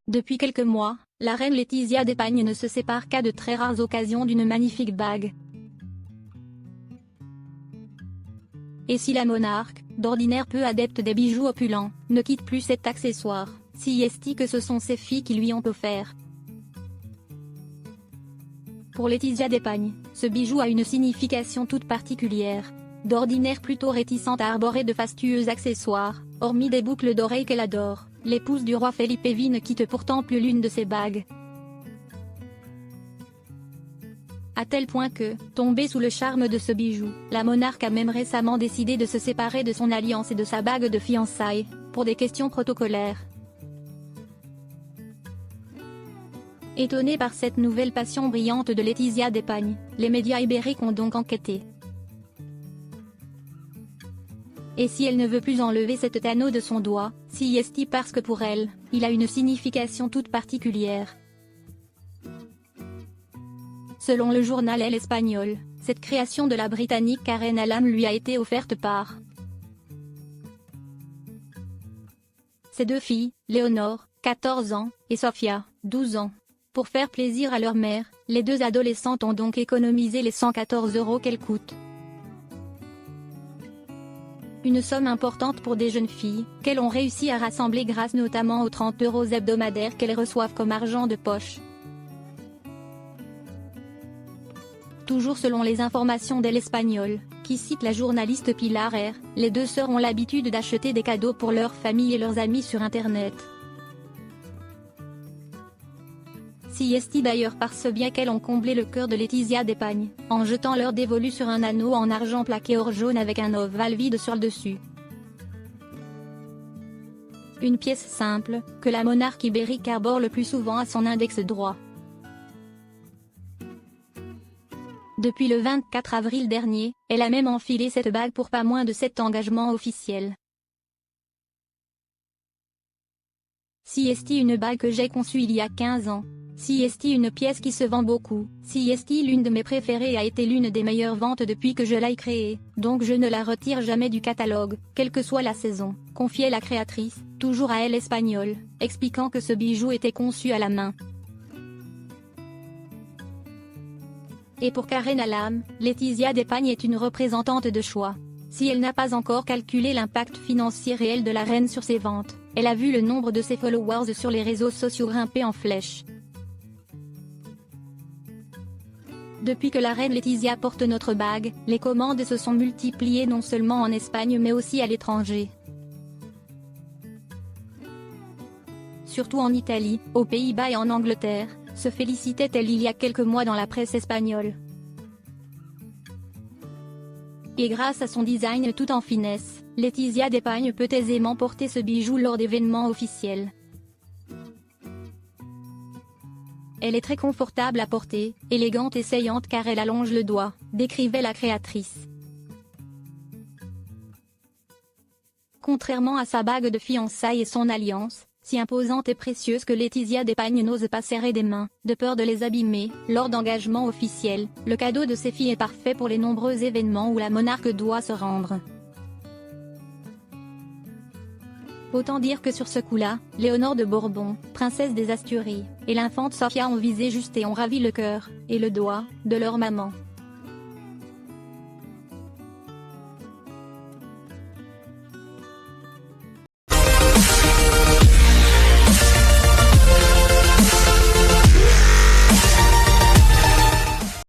Depuis quelques mois, la reine Laetitia d'Espagne ne se sépare qu'à de très rares occasions d'une magnifique bague. Et si la monarque, d'ordinaire peu adepte des bijoux opulents, ne quitte plus cet accessoire, si est que ce sont ses filles qui lui ont offert. Pour Laetitia d'Espagne, ce bijou a une signification toute particulière. D'ordinaire plutôt réticente à arborer de fastueux accessoires, hormis des boucles d'oreilles qu'elle adore, l'épouse du roi Felipe V ne quitte pourtant plus l'une de ses bagues. À tel point que, tombée sous le charme de ce bijou, la monarque a même récemment décidé de se séparer de son alliance et de sa bague de fiançailles, pour des questions protocolaires. Étonnés par cette nouvelle passion brillante de Laetitia d'Espagne, les médias ibériques ont donc enquêté. Et si elle ne veut plus enlever cet anneau de son doigt, si est parce que pour elle, il a une signification toute particulière. Selon le journal El Espagnol, cette création de la Britannique Karen Allam lui a été offerte par ses deux filles, Léonore, 14 ans, et Sofia, 12 ans. Pour faire plaisir à leur mère, les deux adolescentes ont donc économisé les 114 € qu'elles coûtent. Une somme importante pour des jeunes filles, qu'elles ont réussi à rassembler grâce notamment aux 30 € hebdomadaires qu'elles reçoivent comme argent de poche. Toujours selon les informations d'El Espagnol, qui cite la journaliste Pilar R, les deux sœurs ont l'habitude d'acheter des cadeaux pour leur famille et leurs amis sur Internet. Si est d'ailleurs par ce bien qu'elles ont comblé le cœur de Laetitia d'Espagne, en jetant leur dévolu sur un anneau en argent plaqué or jaune avec un ovale vide sur le dessus. Une pièce simple, que la monarque ibérique arbore le plus souvent à son index droit. Depuis le 24 avril dernier, elle a même enfilé cette bague pour pas moins de 7 engagements officiels. Si est une bague que j'ai conçue il y a 15 ans. Si est une pièce qui se vend beaucoup. Si est l'une de mes préférées et a été l'une des meilleures ventes depuis que je l'ai créée, donc je ne la retire jamais du catalogue, quelle que soit la saison, confiait la créatrice, toujours à El Espagnol, expliquant que ce bijou était conçu à la main. Et pour Karen Allam, Laetitia d'Espagne est une représentante de choix. Si elle n'a pas encore calculé l'impact financier réel de la reine sur ses ventes, elle a vu le nombre de ses followers sur les réseaux sociaux grimper en flèche. Depuis que la reine Laetitia porte notre bague, les commandes se sont multipliées non seulement en Espagne mais aussi à l'étranger. Surtout en Italie, aux Pays-Bas et en Angleterre, se félicitait-elle il y a quelques mois dans la presse espagnole. Et grâce à son design tout en finesse, Laetitia d'Espagne peut aisément porter ce bijou lors d'événements officiels. Elle est très confortable à porter, élégante et saillante car elle allonge le doigt, décrivait la créatrice. Contrairement à sa bague de fiançailles et son alliance, si imposante et précieuse que Laetitia d'Espagne n'ose pas serrer des mains, de peur de les abîmer, lors d'engagements officiels, le cadeau de ses filles est parfait pour les nombreux événements où la monarque doit se rendre. Autant dire que sur ce coup-là, Léonore de Bourbon, princesse des Asturies, et l'infante Sofia ont visé juste et ont ravi le cœur, et le doigt, de leur maman.